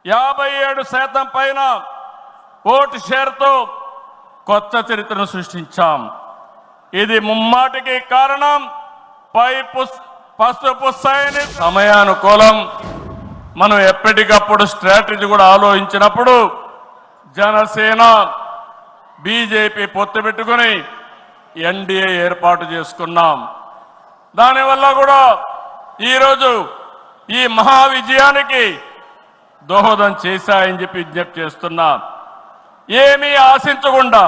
57% పైన ఓటు షేర్తో కొత్త చరిత్రను సృష్టించాం. ఇది ముమ్మాటికి కారణం పసుపు సైనిక సమయానుకూలం. మనం ఎప్పటికప్పుడు స్ట్రాటజీ కూడా ఆలోచించినప్పుడు జనసేన బీజేపీ పొత్తు పెట్టుకుని ఎన్డీఏ ఏర్పాటు చేసుకున్నాం. దానివల్ల కూడా ఈరోజు ఈ మహా విజయానికి దోహదం చేశాయని చెప్పి విజ్ఞప్తి చేస్తున్నా. ఏమీ ఆశించకుండా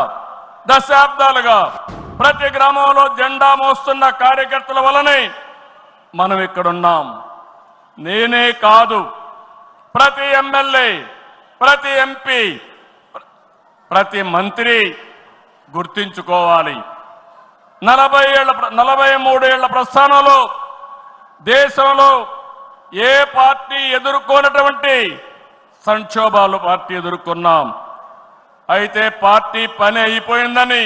దశాబ్దాలుగా ప్రతి గ్రామంలో జెండా మోస్తున్న కార్యకర్తల వలనే మనం ఇక్కడున్నాం. నేనే కాదు, ప్రతి ఎమ్మెల్యే, ప్రతి ఎంపీ, ప్రతి మంత్రి గుర్తించుకోవాలి. 43 ఏళ్ల ప్రస్థానంలో దేశంలో ఏ పార్టీ ఎదుర్కొన్నటువంటి సంక్షోభాలు పార్టీ ఎదుర్కొన్నాం. అయితే పార్టీ పని అయిపోయిందని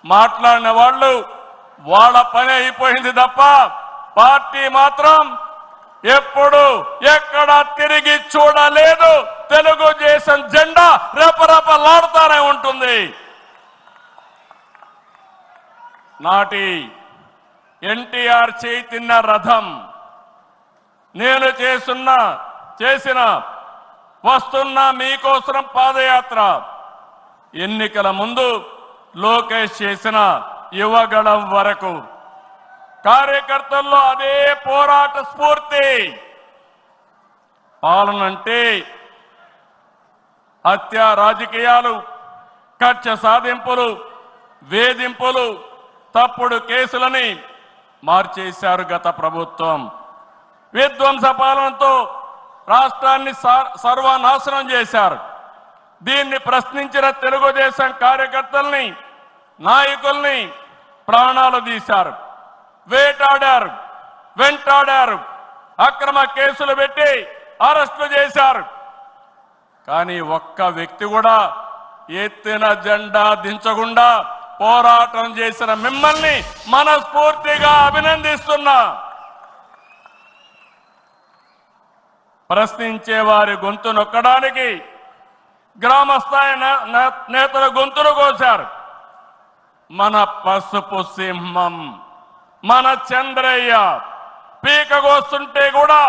మాట్లాడిన వాళ్ళు వాళ్ళ పని అయిపోయింది తప్ప పార్టీ మాత్రం ఎప్పుడు ఎక్కడ తిరిగి చూడలేదు. తెలుగుదేశం జెండా రెపరెపలాడుతూనే ఉంటుంది. నాటి ఎన్టీఆర్ చేతిన్న రథం నేను చేసిన వస్తున్న మీకోసం పాదయాత్ర, ఎన్నికల ముందు లోకేష్ చేసిన యువగళం వరకు కార్యకర్తల్లో అదే పోరాట స్ఫూర్తి. పాలనంటే హత్య రాజకీయాలు, కక్ష సాధింపులు, వేధింపులు, తప్పుడు కేసులని మార్చేశారు గత ప్రభుత్వం. విధ్వంస పాలనతో రాష్ట్రాన్ని సర్వనాశనం చేశారు. దీన్ని ప్రశ్నించిన తెలుగుదేశం కార్యకర్తల్ని, నాయకుల్ని ప్రాణాలు తీశారు, వేటాడారు, వెంటాడారు, అక్రమ కేసులు పెట్టి అరెస్టు చేశారు. కానీ ఒక్క వ్యక్తి కూడా ఎత్తిన జెండా దించకుండా పోరాటం చేసిన మిమ్మల్ని మనస్ఫూర్తిగా అభినందిస్తున్నా. ప్రశ్నించే వారి గొంతు నొక్కడానికి గ్రామస్థాయి నేతల గొంతులు కోశారు. మన పసుపు సింహం, మన చంద్రయ్య పీకగోస్తుంటే కూడా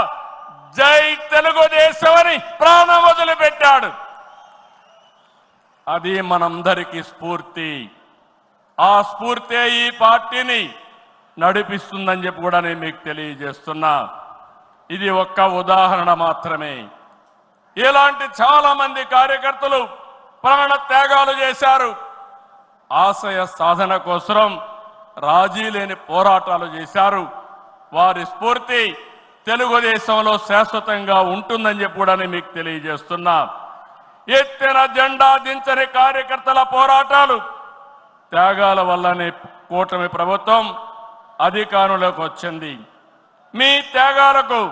జై తెలుగుదేశం అని ప్రాణం వదిలిపెట్టాడు. అది మనందరికీ స్ఫూర్తి. ఆ స్ఫూర్తే ఈ పార్టీని నడిపిస్తుందని చెప్పి కూడా నేను మీకు తెలియజేస్తున్నా. ఇది ఒక్క ఉదాహరణ మాత్రమే. ఇలాంటి చాలా మంది కార్యకర్తలు ప్రాణ త్యాగాలు చేశారు. ఆశయ సాధన కోసం రాజీ లేని పోరాటాలు చేశారు. వారి స్ఫూర్తి తెలుగుదేశంలో శాశ్వతంగా ఉంటుందని చెప్పి కూడా నేను మీకు తెలియజేస్తున్నా. ఎత్తిన జెండా దించని కార్యకర్తల పోరాటాలు, త్యాగాల వల్లనే కూటమి ప్రభుత్వం అధికారంలోకి వచ్చింది. మీ త్యాగాలకు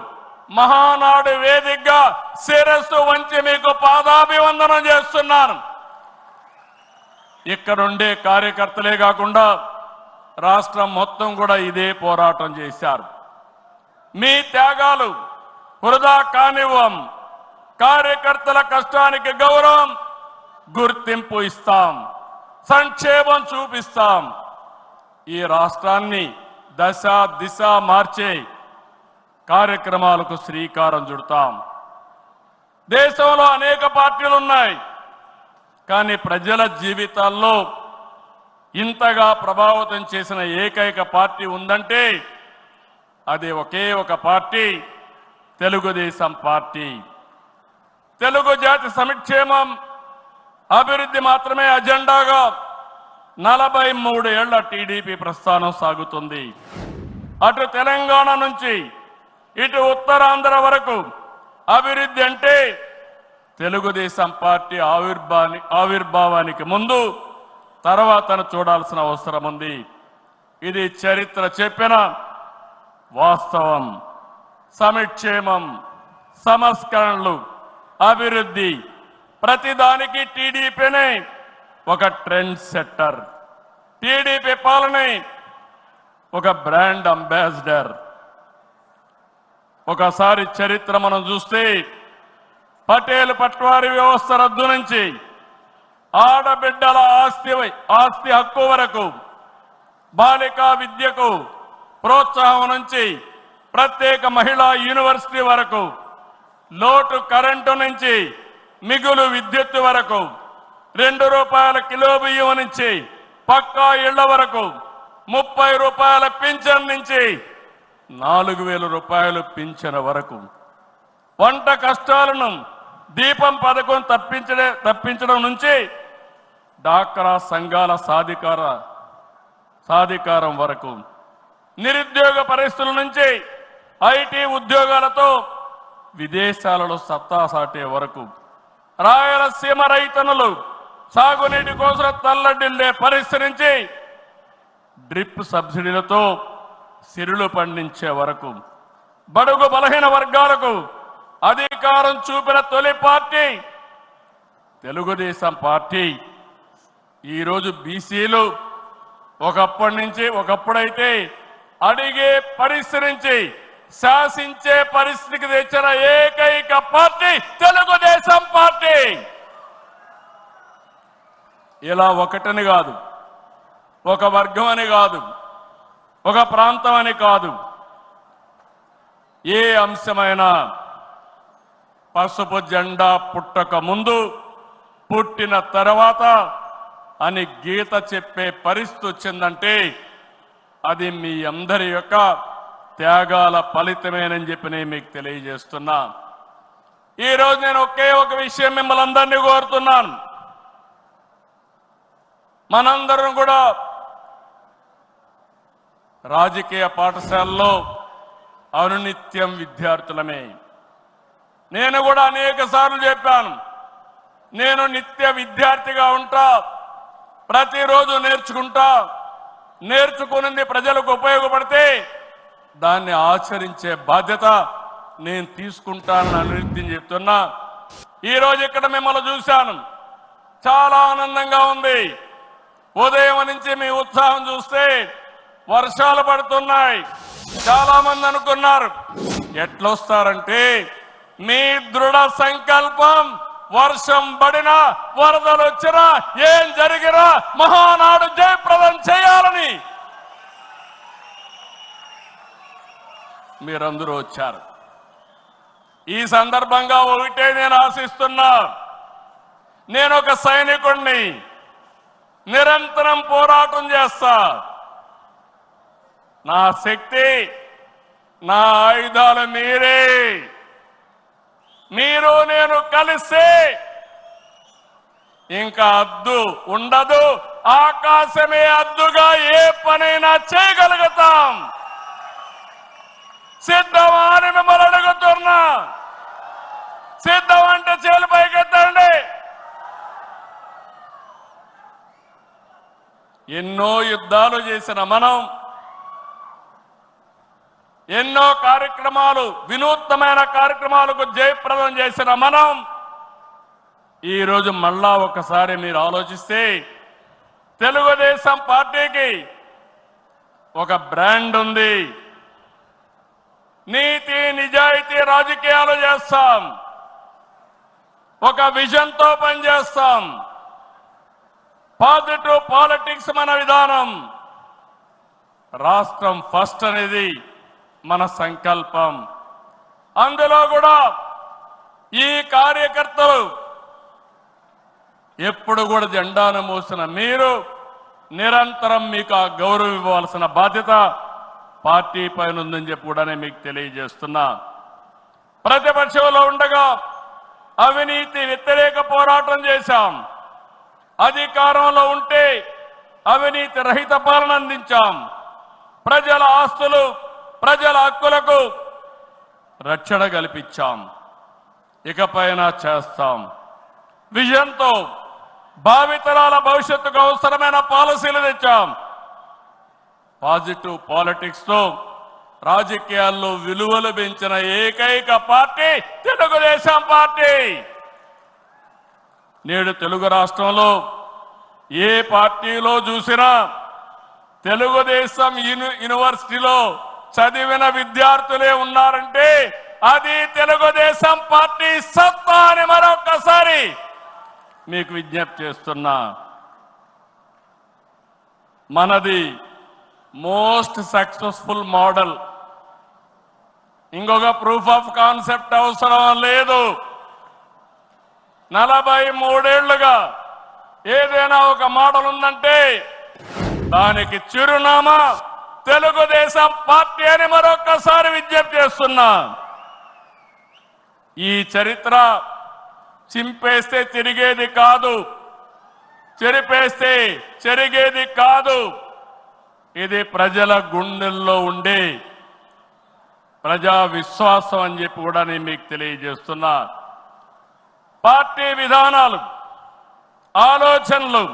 మహానాడు వేదికగా శిరస్సు వంచి మీకు పాదాభివందనం చేస్తున్నాను. ఇక్కడుండే కార్యకర్తలే కాకుండా రాష్ట్రం మొత్తం కూడా ఇదే పోరాటం చేశారు. మీ త్యాగాలు వృధా కానివ్వం. కార్యకర్తల కష్టానికి గౌరవం, గుర్తింపు ఇస్తాం, సంక్షేమం చూపిస్తాం. ఈ రాష్ట్రాన్ని దశ దిశ మార్చే కార్యక్రమాలకు శ్రీకారం చుడతాం. దేశంలో అనేక పార్టీలు ఉన్నాయి, కానీ ప్రజల జీవితాల్లో ఇంతగా ప్రభావితం చేసిన ఏకైక పార్టీ ఉందంటే అది ఒకే ఒక పార్టీ, తెలుగుదేశం పార్టీ. తెలుగు జాతి సంక్షేమం, అభివృద్ధి మాత్రమే అజెండాగా 43 ఏళ్ల టీడీపీ ప్రస్థానం సాగుతుంది. అటు తెలంగాణ నుంచి ఇటు ఉత్తరాంధ్ర వరకు అభివృద్ధి అంటే తెలుగుదేశం పార్టీ ఆవిర్భావానికి ముందు తర్వాతను చూడాల్సిన అవసరం ఉంది. ఇది చరిత్ర చెప్పిన వాస్తవం. సంక్షేమం, సంస్కరణలు, అభివృద్ధి, ప్రతిదానికి టీడీపీనే ఒక ట్రెండ్ సెట్టర్. టీడీపీ పాలనే ఒక బ్రాండ్ అంబాసిడర్. ఒకసారి చరిత్ర మనం చూస్తే పటేల్ పట్వారీ వ్యవస్థ రద్దు నుంచి ఆడబిడ్డల ఆస్తి హక్కు వరకు, బాలికా విద్యకు ప్రోత్సాహం నుంచి ప్రత్యేక మహిళా యూనివర్సిటీ వరకు, లోటు కరెంటు నుంచి మిగులు విద్యుత్ వరకు, ₹2 కిలో బియ్యం నుంచి పక్కా ఇళ్ల వరకు, ₹30 పింఛన్ నుంచి ₹4,000 పింఛన్ వరకు, వంట కష్టాలను దీపం పథకం తప్పించడం నుంచి డాక్రా సంఘాల సాధికారం వరకు, నిరుద్యోగ పరిస్థితుల నుంచి ఐటీ ఉద్యోగాలతో విదేశాలలో సత్తా సాటే వరకు, రాయలసీమ రైతన్నులు సాగునీటి కోసం తల్లడిల్లే పరిస్థితి నుంచి డ్రిప్ సబ్సిడీలతో సిరులు పండించే వరకు, బడుగు బలహీన వర్గాలకు అధికారం చూపిన తొలి పార్టీ తెలుగుదేశం పార్టీ. ఈరోజు బీసీలు ఒకప్పుడైతే అడిగే పరిస్థితి నుంచి శాసించే పరిస్థితికి తెచ్చిన ఏకైక పార్టీ తెలుగుదేశం పార్టీ. ఇలా ఒకటని కాదు, ఒక వర్గం అని కాదు, ఒక ప్రాంతం అని కాదు, ఏ అంశమైనా పసుపు జెండా పుట్టక ముందు, పుట్టిన తర్వాత అని గీత చెప్పే పరిస్థితి వచ్చిందంటే అది మీ అందరి యొక్క త్యాగాల ఫలితమేనని చెప్పి నేను మీకు తెలియజేస్తున్నా. ఈరోజు నేను ఒకే ఒక విషయం మిమ్మల్ని అందరినీ కోరుతున్నాను. మనందరం కూడా రాజకీయ పాఠశాలలో అనునిత్యం విద్యార్థులమే. నేను కూడా అనేక సార్లు చెప్పాను, నేను నిత్య విద్యార్థిగా ఉంటా, ప్రతిరోజు నేర్చుకుంటా, నేర్చుకున్నది ప్రజలకు ఉపయోగపడితే దాన్ని ఆచరించే బాధ్యత నేను తీసుకుంటానని అనునిత్యం చెప్తున్నా. ఈరోజు ఇక్కడ మిమ్మల్ని చూశాను, చాలా ఆనందంగా ఉంది. ఉదయం నుంచి మీ ఉత్సాహం చూస్తే వర్షాలు పడుతున్నాయి. చాలా మంది అనుకున్నారు ఎట్లొస్తారంటే మీ దృఢ సంకల్పం వర్షం పడినా వరదలు వచ్చినా ఏం జరిగినా మహానాడు జయప్రదం చేయాలని మీరందరూ వచ్చారు. ఈ సందర్భంగా ఒకటే నేను ఆశిస్తున్నా, నేను ఒక సైనికుడిని, నిరంతరం పోరాటం చేస్తా. నా శక్తి, నా ఆయుధాలు మీరే. మీరు నేను కలిస్తే ఇంకా అద్దు ఉండదు, ఆకాశమే అద్దుగా ఏ పనైనా చేయగలుగుతాం. సిద్ధమా అని మిమ్మల్ని అడుగుతున్నా. సిద్ధం అంటే చేలు పైకెత్తండి. ఎన్నో యుద్ధాలు చేసిన మనం, ఎన్నో కార్యక్రమాలు, వినూత్నమైన కార్యక్రమాలకు జయప్రదం చేసిన మనం ఈరోజు మళ్ళా ఒకసారి మీరు ఆలోచిస్తే తెలుగుదేశం పార్టీకి ఒక బ్రాండ్ ఉంది. నీతి నిజాయితీ రాజకీయాలు చేస్తాం, ఒక విజన్తో పనిచేస్తాం. పాజిటివ్ పాలిటిక్స్ మన విధానం. రాష్ట్రం ఫస్ట్ అనేది మన సంకల్పం. అందులో కూడా ఈ కార్యకర్తలు ఎప్పుడు కూడా జెండాను మోసిన మీరు నిరంతరం మీకు ఆ గౌరవం ఇవ్వాల్సిన బాధ్యత పార్టీ పైన ఉందని చెప్పి కూడా మీకు తెలియజేస్తున్నా. ప్రతిపక్షంలో ఉండగా అవినీతి వ్యతిరేక పోరాటం చేశాం. అధికారంలో ఉంటే అవినీతి రహిత పాలన అందించాం. ప్రజల ఆస్తులు, ప్రజల హక్కులకు రక్షణ కల్పించాం. ఇకపైన చేస్తాం. విజన్తో భావితరాల భవిష్యత్తుకు అవసరమైన పాలసీలు తెచ్చాం. పాజిటివ్ పాలిటిక్స్ తో రాజకీయాల్లో విలువలు పెంచిన ఏకైక పార్టీ తెలుగుదేశం పార్టీ. నేడు తెలుగు రాష్ట్రంలో ఏ పార్టీలో చూసినా తెలుగుదేశం యూనివర్సిటీలో చదివిన విద్యార్థులే ఉన్నారంటే అది తెలుగుదేశం పార్టీ సత్తా అని మరొక్కసారి మీకు విజ్ఞప్తి చేస్తున్నా. మనది మోస్ట్ సక్సెస్ఫుల్ మోడల్. ఇంకొక ప్రూఫ్ ఆఫ్ కాన్సెప్ట్ అవసరం లేదు. 43 ఏళ్లుగా ఏదైనా ఒక మోడల్ ఉందంటే దానికి చిరునామా తెలుగుదేశం పార్టీ అని మరొక్కసారి విజ్ఞప్తి చేస్తున్నా. ఈ చరిత్ర చింపేస్తే తిరిగేది కాదు, చెరిపేస్తే చెరిగేది కాదు. ఇది ప్రజల గుండెల్లో ఉండే ప్రజా విశ్వాసం అని చెప్పి కూడా నేను మీకు తెలియజేస్తున్నా. పార్టీ విధానాలు, ఆలోచనలు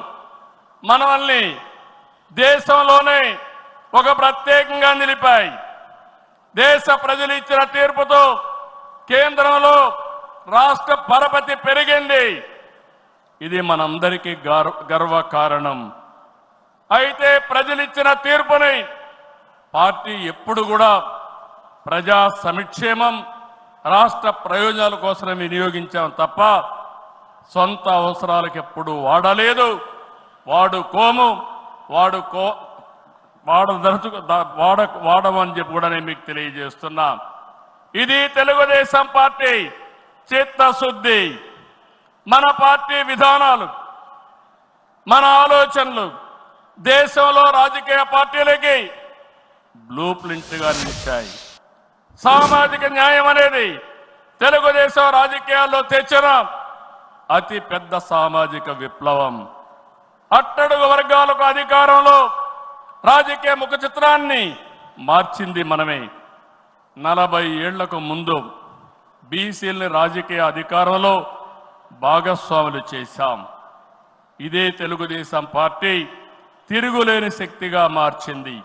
మనల్ని దేశంలోనే ఒక ప్రత్యేకంగా నిలిపాయి. దేశ ప్రజలు ఇచ్చిన తీర్పుతో కేంద్రంలో రాష్ట్ర పరపతి పెరిగింది. ఇది మనందరికీ గర్వకారణం. అయితే ప్రజలు ఇచ్చిన తీర్పుని పార్టీ ఎప్పుడు కూడా ప్రజా సంక్షేమం, రాష్ట్ర ప్రయోజనాల కోసం వినియోగించాం తప్ప సొంత అవసరాలకు ఎప్పుడు వాడలేదు, వాడుకోము, వాడమని చెప్పి కూడా నేను మీకు తెలియజేస్తున్నా. ఇది తెలుగుదేశం పార్టీ చిత్తశుద్ధి. మన పార్టీ విధానాలు, మన ఆలోచనలు దేశంలో రాజకీయ పార్టీలకి బ్లూ ప్రింట్గా నిలిచాయి. సామాజిక న్యాయం అనేది తెలుగుదేశం రాజకీయాల్లో తెచ్చిన అతి పెద్ద సామాజిక విప్లవం. అట్టడుగు వర్గాలకు అధికారంలో రాజకీయ ముఖ చిత్రాన్ని మార్చింది మనమే. 40 ఏళ్లకు ముందు బీసీలని రాజకీయ అధికారంలో భాగస్వాములు చేశాం. ఇదే తెలుగుదేశం పార్టీ తిరుగులేని శక్తిగా మార్చింది.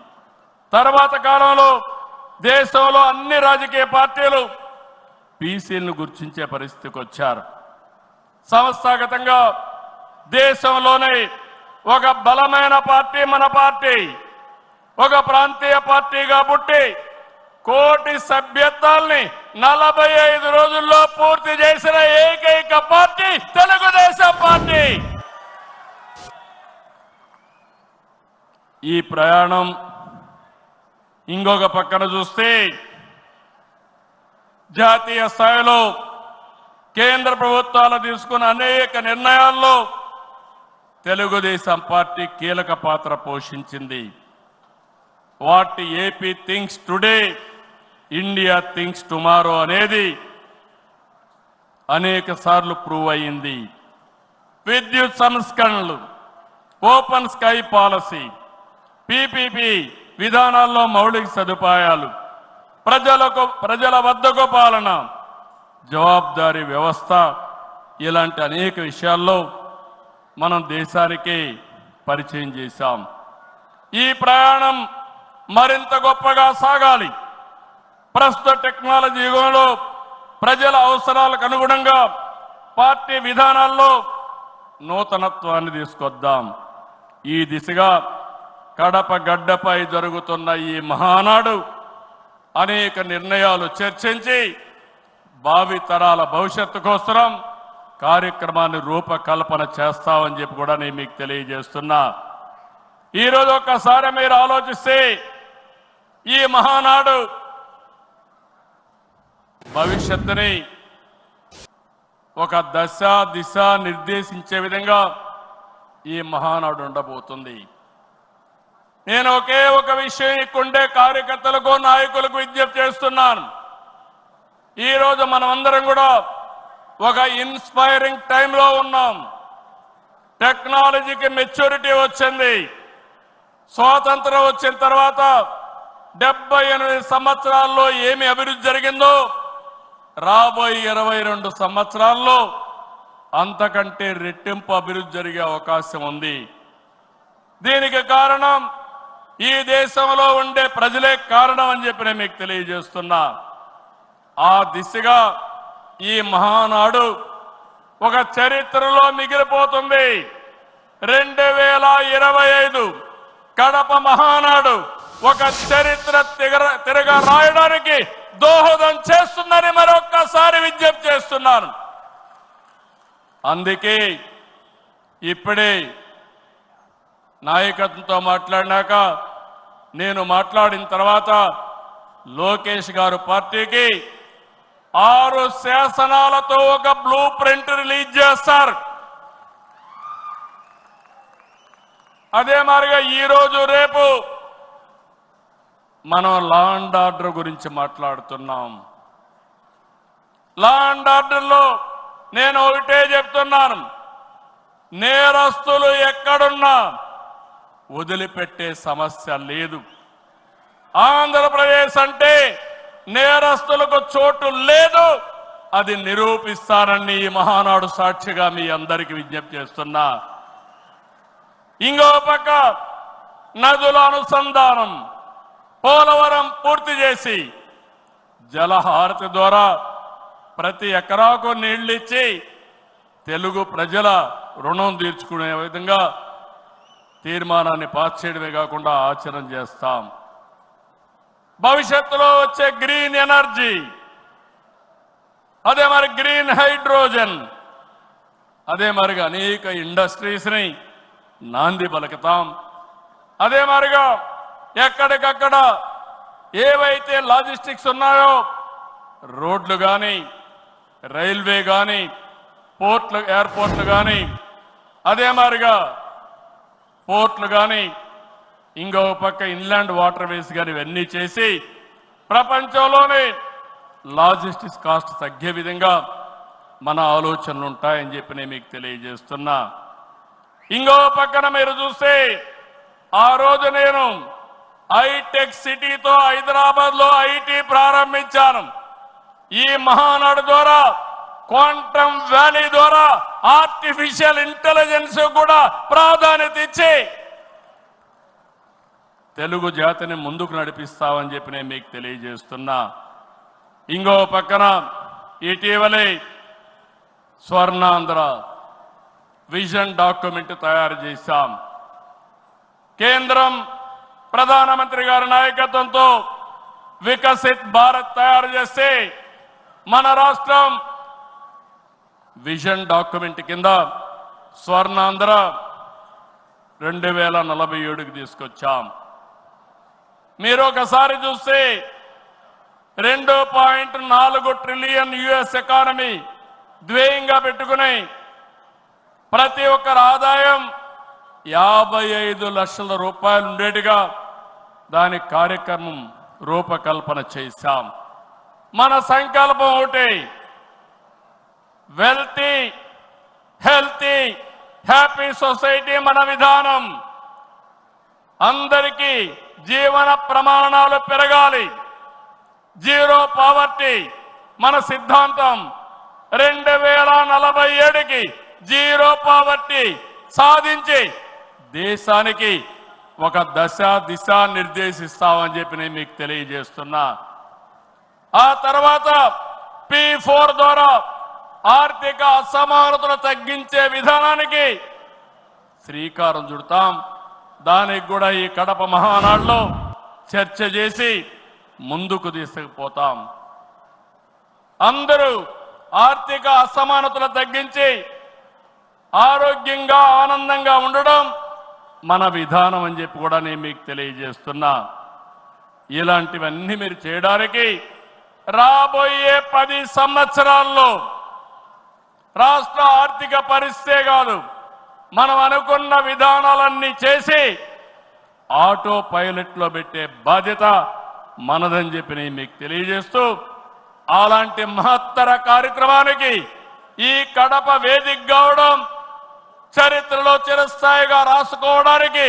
తర్వాత కాలంలో దేశంలో అన్ని రాజకీయ పార్టీలు బీసీలను గుర్తించే పరిస్థితికి వచ్చారు. సంస్థాగతంగా దేశంలోనే ఒక బలమైన పార్టీ మన పార్టీ. ఒక ప్రాంతీయ పార్టీగా పుట్టి కోటి సభ్యత్వాల్ని 45 రోజుల్లో పూర్తి చేసిన ఏకైక పార్టీ తెలుగుదేశం పార్టీ. ఈ ప్రయాణం ఇంకొక పక్కన చూస్తే జాతీయ స్థాయిలో కేంద్ర ప్రభుత్వాలు తీసుకున్న అనేక నిర్ణయాల్లో తెలుగుదేశం పార్టీ కీలక పాత్ర పోషించింది. What AP thinks today, India thinks tomorrow అనేది అనేక సార్లు ప్రూవ్ అయింది. విద్యుత్ సంస్కరణలు, ఓపెన్ స్కై పాలసీ, పీపీపీ విధానాల్లో మౌలిక సదుపాయాలు, ప్రజల వద్దకు పాలన, జవాబుదారీ వ్యవస్థ, ఇలాంటి అనేక విషయాల్లో మనం దేశానికి పరిచయం చేశాం. ఈ ప్రయాణం మరింత గొప్పగా సాగాలి. ప్రస్తుత టెక్నాలజీ యుగంలో ప్రజల అవసరాలకు అనుగుణంగా పార్టీ విధానాల్లో నూతనత్వాన్ని తీసుకొద్దాం. ఈ దిశగా కడప గడ్డపై జరుగుతున్న ఈ మహానాడు అనేక నిర్ణయాలు చర్చించి భావి తరాల భవిష్యత్తు కోసం కార్యక్రమాన్ని రూపకల్పన చేస్తామని చెప్పి కూడా నేను మీకు తెలియజేస్తున్నా. ఈరోజు ఒక్కసారి మీరు ఆలోచిస్తే ఈ మహానాడు భవిష్యత్తుని ఒక దశ దిశ నిర్దేశించే విధంగా ఈ మహానాడు ఉండబోతుంది. నేను ఒకే ఒక విషయం ఇక్కడుండే కార్యకర్తలకు, నాయకులకు విజ్ఞప్తి చేస్తున్నాను. ఈరోజు మనమందరం కూడా ఒక ఇన్స్పైరింగ్ టైంలో ఉన్నాం. టెక్నాలజీకి మెచ్యూరిటీ వచ్చింది. స్వాతంత్రం వచ్చిన తర్వాత 78 సంవత్సరాల్లో ఏమి అభివృద్ధి జరిగిందో రాబోయే 22 సంవత్సరాల్లో అంతకంటే రెట్టింపు అభివృద్ధి జరిగే అవకాశం ఉంది. దీనికి కారణం ఈ దేశంలో ఉండే ప్రజలే కారణం అని చెప్పి నేను మీకు తెలియజేస్తున్నా. ఆ దిశగా ఈ మహానాడు ఒక చరిత్రలో మిగిలిపోతుంది. 2025 కడప మహానాడు ఒక చరిత్ర తిరగ రాయడానికి దోహదం చేస్తుందని మరొక్కసారి విజ్ఞప్తి చేస్తున్నాను. అందుకే ఇప్పుడే నాయకత్వంతో మాట్లాడినాక నేను మాట్లాడిన తర్వాత లోకేష్ గారు పార్టీకి 6 శాసనాలతో ఒక బ్లూ ప్రింట్ రిలీజ్ చేస్తారు. అదే మాదిరిగా ఈరోజు రేపు మనం లా అండ్ ఆర్డర్ గురించి మాట్లాడుతున్నాం. లా అండ్ ఆర్డర్లో నేను ఒకటే చెప్తున్నాను, నేరస్తులు ఎక్కడున్నా వదిలిపెట్టే సమస్య లేదు. ఆంధ్రప్రదేశ్ అంటే నేరస్తులకు చోటు లేదు, అది నిరూపిస్తానని ఈ మహానాడు సాక్షిగా మీ అందరికీ విజ్ఞప్తి చేస్తున్నా. ఇంకో పక్క నదుల అనుసంధానం పోలవరం పూర్తి చేసి జలహారతి ద్వారా ప్రతి ఎకరాకు నీళ్లిచ్చి తెలుగు ప్రజల రుణం తీర్చుకునే విధంగా తీర్మానాన్ని పాస్ చేయడమే కాకుండా ఆచరణ చేస్తాం. భవిష్యత్తులో వచ్చే గ్రీన్ ఎనర్జీ, అదే మరి గ్రీన్ హైడ్రోజన్, అదే మరిగా అనేక ఇండస్ట్రీస్ని నాంది పలుకుతాం. అదే మరిగా ఎక్కడికక్కడ ఏవైతే లాజిస్టిక్స్ ఉన్నాయో రోడ్లు కానీ రైల్వే కానీ పోర్ట్లు ఎయిర్పోర్ట్లు కానీ అదే మాదిరిగా పోర్ట్లు కానీ ఇంకో పక్క ఇన్లాండ్ వాటర్ వేస్ కానీ ఇవన్నీ చేసి ప్రపంచంలోనే లాజిస్టిక్స్ కాస్ట్ తగ్గే విధంగా మన ఆలోచనలు ఉంటాయని చెప్పి నేను మీకు తెలియజేస్తున్నా. ఇంకో పక్కన మీరు చూస్తే ఆ రోజు నేను హైటెక్ సిటీతో హైదరాబాద్లో ఐటీ ప్రారంభించాను. ఈ మహానాడు ద్వారా క్వాంటమ్ వ్యాలీ ద్వారా ఆర్టిఫిషియల్ ఇంటెలిజెన్స్ కూడా ప్రాధాన్యత ఇచ్చి తెలుగు జాతిని ముందుకు నడిపిస్తామని చెప్పి నేను మీకు తెలియజేస్తున్నా. ఇంకో పక్కన ఇటీవలే స్వర్ణాంధ్ర విజన్ డాక్యుమెంట్ తయారు చేశాం. కేంద్రం ప్రధానమంత్రి గారి నాయకత్వంతో వికసిత్ భారత్ తయారు చేస్తే మన రాష్ట్రం విజన్ డాక్యుమెంట్ కింద స్వర్ణాంధ్ర 2047కి తీసుకొచ్చాం. మీరు ఒకసారి చూస్తే 2.4 ట్రిలియన్ యుఎస్ ఎకానమీ ధ్యేయంగా పెట్టుకుని ప్రతి ఒక్కరి ఆదాయం 55 లక్షల రూపాయలు ఉండేట్టుగా దాని కార్యక్రమం రూపకల్పన చేశాం. మన సంకల్పం ఒకటి, వెల్తీ హెల్తీ హ్యాపీ సొసైటీ మన విధానం. అందరికీ జీవన ప్రమాణాలు పెరగాలి, జీరో పావర్టీ మన సిద్ధాంతం. 2047కి జీరో పావర్టీ సాధించి దేశానికి ఒక దిశ నిర్దేశిస్తామని చెప్పి నేను మీకు తెలియజేస్తున్నా. ఆ తర్వాత P4 ద్వారా ఆర్థిక అసమానతలు తగ్గించే విధానానికి శ్రీకారం చుడతాం. దానికి కూడా ఈ కడప మహానాడులో చర్చ చేసి ముందుకు తీసుకుపోతాం. అందరూ ఆర్థిక అసమానతలు తగ్గించి ఆరోగ్యంగా ఆనందంగా ఉండడం మన విధానం అని చెప్పి కూడా నేను మీకు తెలియజేస్తున్నా. ఇలాంటివన్నీ మీరు చేయడానికి రాబోయే 10 సంవత్సరాల్లో రాష్ట్ర ఆర్థిక పరిస్థితే కాదు, మనం అనుకున్న విధానాలన్నీ చేసి ఆటో పైలట్లో పెట్టే బాధ్యత మనదని చెప్పి నేను మీకు తెలియజేస్తూ, అలాంటి మహత్తర కార్యక్రమానికి ఈ కడప వేదిక కావడం, చరిత్రలో చిరస్థాయిగా రాసుకోవడానికి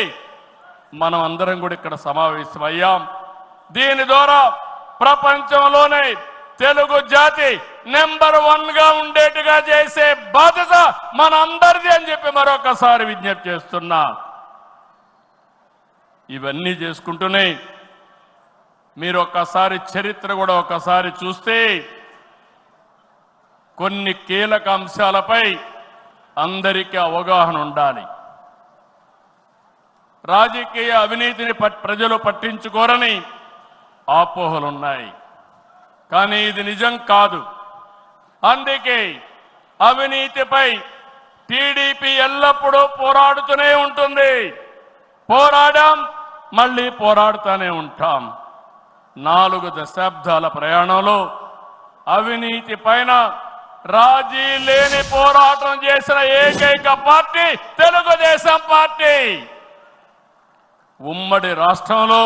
మనం అందరం కూడా ఇక్కడ సమావేశమయ్యాం. దీని ద్వారా ప్రపంచంలోనే తెలుగు జాతి నెంబర్ 1గా ఉండేట్టుగా చేసే బాధ్యత మన అందరిది అని చెప్పి మరొకసారి విజ్ఞప్తి చేస్తున్నా. ఇవన్నీ చేసుకుంటూనే మీరు ఒక్కసారి చరిత్ర కూడా ఒకసారి చూస్తే కొన్ని కీలక అంశాలపై అందరికీ అవగాహన ఉండాలి. రాజకీయ అవినీతిని ప్రజలు పట్టించుకోరని అపోహలున్నాయి. కానీ ఇది నిజం కాదు. అందుకే అవినీతిపై టీడీపీ ఎల్లప్పుడూ పోరాడుతూనే ఉంటుంది. పోరాడాం, మళ్ళీ పోరాడుతూనే ఉంటాం. 4 దశాబ్దాల ప్రయాణంలో అవినీతి పైన రాజీ లేని పోరాటం చేసిన ఏకైక పార్టీ తెలుగుదేశం పార్టీ. ఉమ్మడి రాష్ట్రంలో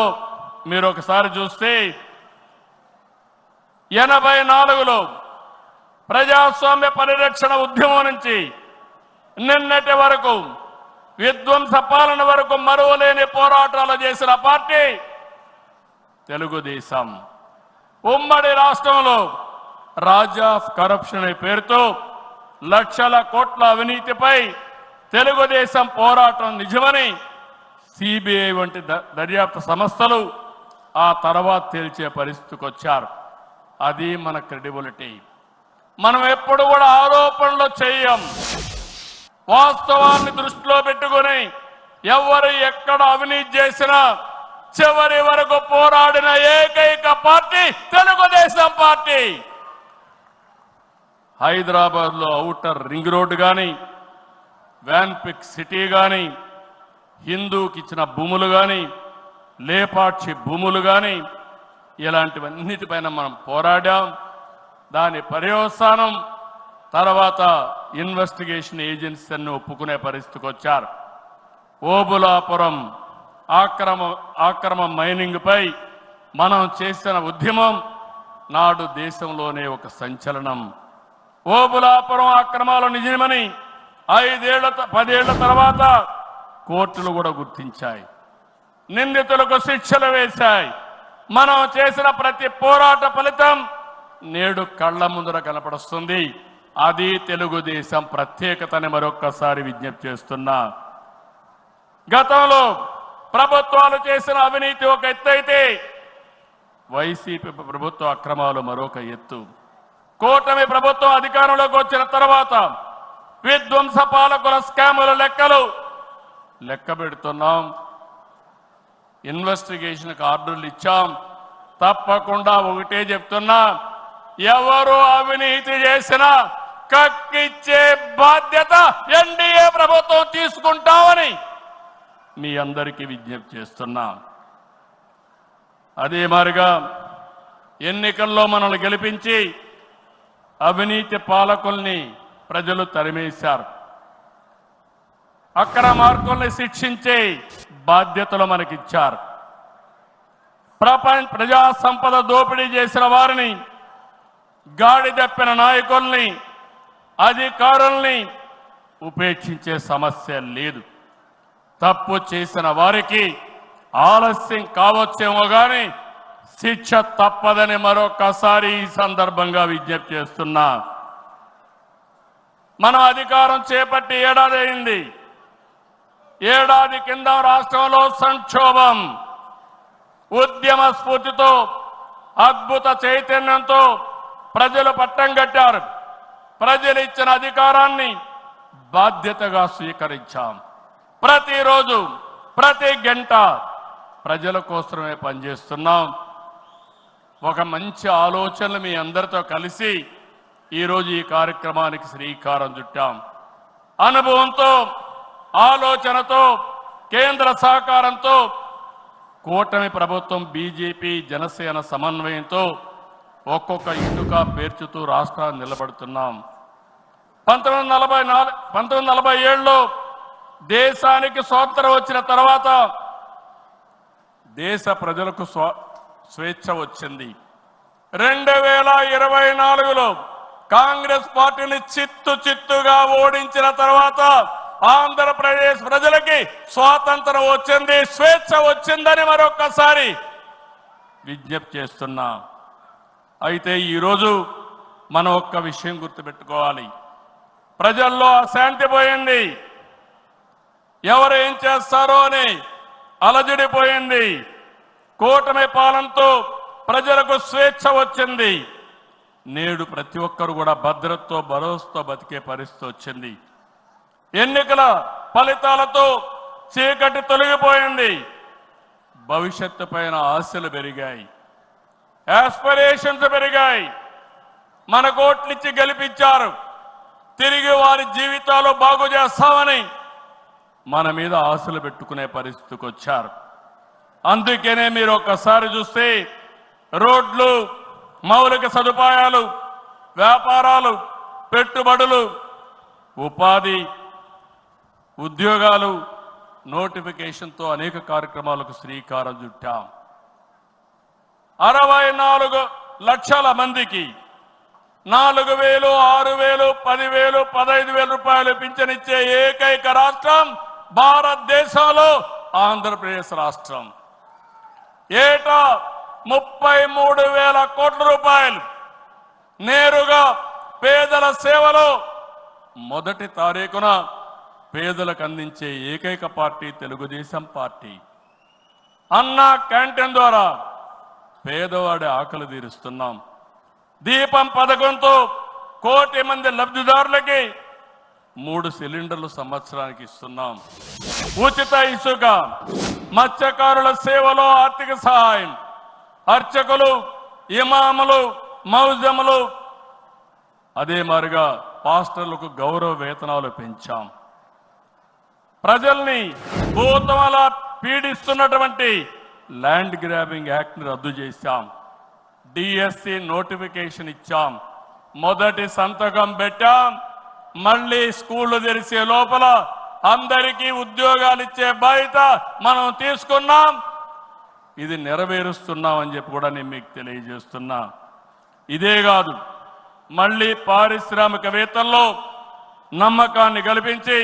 మీరు ఒకసారి చూస్తే 84లో ప్రజాస్వామ్య పరిరక్షణ ఉద్యమం నుంచి నిన్నటి వరకు విధ్వంస పాలన వరకు మరువలేని పోరాటాలు చేసిన పార్టీ తెలుగుదేశం. ఉమ్మడి రాష్ట్రంలో రాజా ఆఫ్ కరప్షన్ అనే పేరుతో లక్షల కోట్ల అవినీతిపై తెలుగుదేశం పోరాటం నిజమని సిబిఐ వంటి దర్యాప్తు సంస్థలు ఆ తర్వాత తేల్చే పరిస్థితికి వచ్చారు. అది మన క్రెడిబిలిటీ. మనం ఎప్పుడు కూడా ఆరోపణలు చేయం. వాస్తవాన్ని దృష్టిలో పెట్టుకుని ఎవరు ఎక్కడ అవినీతి చేసినా చివరి వరకు పోరాడిన ఏకైక పార్టీ తెలుగుదేశం పార్టీ. హైదరాబాద్ లో ఔటర్ రింగ్ రోడ్డు కానీ, వ్యాన్పిక్ సిటీ కానీ, హిందూకి ఇచ్చిన భూములు కానీ, లేపాక్షి భూములు కానీ, ఇలాంటివన్నిటిపైన మనం పోరాడాం. దాని పర్యవసానం తర్వాత ఇన్వెస్టిగేషన్ ఏజెన్సీ అన్ని ఒప్పుకునే పరిస్థితికి వచ్చారు. ఓబులాపురం ఆక్రమ మైనింగ్ పై మనం చేసిన ఉద్యమం నాడు దేశంలోనే ఒక సంచలనం. ఓబులాపురం అక్రమాలు నిజమని 10 ఏళ్ల తర్వాత కోర్టులు కూడా గుర్తించాయి. నిందితులకు శిక్షలు వేశాయి. మనం చేసిన ప్రతి పోరాట ఫలితం నేడు కళ్ల ముందర కనపడుస్తుంది. అది తెలుగుదేశం ప్రత్యేకతని మరొక్కసారి విజ్ఞప్తి చేస్తున్నా. గతంలో ప్రభుత్వాలు చేసిన అవినీతి ఒక ఎత్తు అయితే వైసీపీ ప్రభుత్వ అక్రమాలు మరొక ఎత్తు. కూటమి ప్రభుత్వం అధికారంలోకి వచ్చిన తర్వాత విధ్వంస పాలకుల స్కాముల లెక్కలు లెక్క పెడుతున్నాం. ఇన్వెస్టిగేషన్కి ఆర్డర్లు ఇచ్చాం. తప్పకుండా ఒకటే చెప్తున్నా, ఎవరు అవినీతి చేసినా కక్కిచ్చే బాధ్యత ఎన్డీఏ ప్రభుత్వం తీసుకుంటామని మీ అందరికీ విజ్ఞప్తి చేస్తున్నా. అదే మాదిరిగా ఎన్నికల్లో మనల్ని గెలిపించి అవినీతి పాలకుల్ని ప్రజలు తరిమేశారు. అక్రమార్కుల్ని శిక్షించే బాధ్యతలు మనకిచ్చారు. ప్రజా సంపద దోపిడీ చేసిన వారిని, గాడి తప్పిన నాయకుల్ని, అధికారుల్ని ఉపేక్షించే సమస్య లేదు. తప్పు చేసిన వారికి ఆలస్యం కావచ్చేమో కానీ శిక్ష తప్పదని మరొకసారి ఈ సందర్భంగా విజ్ఞప్తి చేస్తున్నా. మనం అధికారం చేపట్టి ఏడాది అయింది. ఏడాది కింద రాష్ట్రంలో సంక్షోభం, ఉద్యమ స్ఫూర్తితో, అద్భుత చైతన్యంతో ప్రజలు పట్టం కట్టారు. ప్రజలు ఇచ్చిన అధికారాన్ని బాధ్యతగా స్వీకరించాం. ప్రతిరోజు ప్రతి గంట ప్రజల కోసమే పనిచేస్తున్నాం. ఒక మంచి ఆలోచనలు మీ అందరితో కలిసి ఈరోజు ఈ కార్యక్రమానికి శ్రీకారం చుట్టాం. అనుభవంతో, ఆలోచనతో, కేంద్ర సహకారంతో కూటమి ప్రభుత్వం బీజేపీ జనసేన సమన్వయంతో ఒక్కొక్క ఇటుక పేర్చుతూ రాష్ట్రాన్ని నిలబడుతున్నాం. 1947లో దేశానికి స్వాతంత్రం వచ్చిన తర్వాత దేశ ప్రజలకు స్వేచ్ఛ వచ్చింది. 2024లో కాంగ్రెస్ పార్టీని చిత్తుగా ఓడించిన తర్వాత ఆంధ్రప్రదేశ్ ప్రజలకి స్వాతంత్రం వచ్చింది, స్వేచ్ఛ వచ్చిందని మరొక్కసారి విజ్ఞప్తి చేస్తున్నా. అయితే ఈరోజు మనం ఒక్క విషయం గుర్తుపెట్టుకోవాలి. ప్రజల్లో అశాంతి పోయింది. ఎవరు ఏం చేస్తారో అని అలజడిపోయింది. కూటమి పాలనతో ప్రజలకు స్వేచ్ఛ వచ్చింది. నేడు ప్రతి ఒక్కరు కూడా భద్రతతో, భరోసాతో బతికే పరిస్థితి వచ్చింది. ఎన్నికల ఫలితాలతో చీకటి తొలగిపోయింది. భవిష్యత్తు పైన ఆశలు పెరిగాయి, యాస్పిరేషన్స్ పెరిగాయి. మన కోట్లిచ్చి గెలిపించారు, తిరిగి వారి జీవితాలు బాగు చేస్తామని మన మీద ఆశలు పెట్టుకునే పరిస్థితికి వచ్చారు. అందుకనే మీరు ఒక్కసారి చూస్తే రోడ్లు, మౌలిక సదుపాయాలు, వ్యాపారాలు, పెట్టుబడులు, ఉపాధి, ఉద్యోగాలు, నోటిఫికేషన్తో అనేక కార్యక్రమాలకు శ్రీకారం చుట్టాం. 64 లక్షల మందికి 4,000, 6,000, 10,000, 15,000 రూపాయలు పింఛనిచ్చే ఏకైక రాష్ట్రం భారతదేశంలో ఆంధ్రప్రదేశ్ రాష్ట్రం. ఏటా 33,000 కోట్ల రూపాయలు నేరుగా పేదల సేవలో మొదటి తారీఖున పేదలకు అందించే ఏకైక పార్టీ తెలుగుదేశం పార్టీ. అన్నా క్యాంటీన్ ద్వారా పేదవాడి ఆకలి తీరుస్తున్నాం. దీపం పథకంతో 1 కోటి మంది లబ్ధిదారులకి 3 సిలిండర్లు సంవత్సరానికి ఇస్తున్నాం. ఉచిత ఇసుక, మత్స్యకారుల సేవలో ఆర్థిక సహాయం, అర్చకులు, ఇమాములు, మౌజములు, అదే మాదిరిగా పాస్టర్లకు గౌరవ వేతనాలు పెంచాం. ప్రజల్ని భూతమల పీడిస్తున్నటువంటి ల్యాండ్ గ్రాబింగ్ యాక్ట్ ని రద్దు చేశాం. డిఎస్సి నోటిఫికేషన్ ఇచ్చాం. మొదటి సంతకం పెట్టాం. మళ్ళీ స్కూళ్లు తెరిచే లోపల అందరికీ ఉద్యోగాలు ఇచ్చే బాధ్యత మనం తీసుకున్నాం. ఇది నెరవేరుస్తున్నామని చెప్పి కూడా నేను మీకు తెలియజేస్తున్నా. ఇదే కాదు, మళ్ళీ పారిశ్రామికవేత్తల్లో నమ్మకాన్ని కల్పించి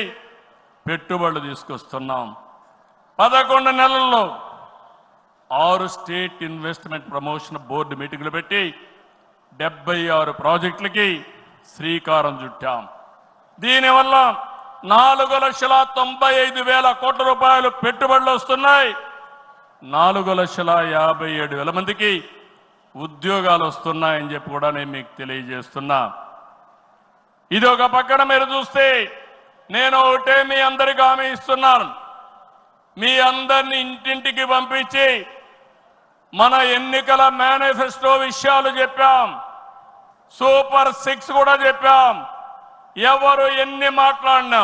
పెట్టుబడులు తీసుకొస్తున్నాం. 11 నెలల్లో 6 స్టేట్ ఇన్వెస్ట్మెంట్ ప్రమోషన్ బోర్డు మీటింగులు పెట్టి 76 ప్రాజెక్టులకి శ్రీకారం చుట్టాం. దీనివల్ల 4,95,000 కోట్ల రూపాయలు పెట్టుబడులు వస్తున్నాయి. 4,57,000 మందికి ఉద్యోగాలు వస్తున్నాయని చెప్పి కూడా నేను మీకు తెలియజేస్తున్నా. ఇది ఒక పక్కన మీరు చూస్తే, నేను ఒకటే మీ అందరికీ హామీ ఇస్తున్నాను. మీ అందరిని ఇంటింటికి పంపించి మన ఎన్నికల మేనిఫెస్టో విషయాలు చెప్పాం. సూపర్ 6 కూడా చెప్పాం. ఎవరు ఎన్ని మాట్లాడినా,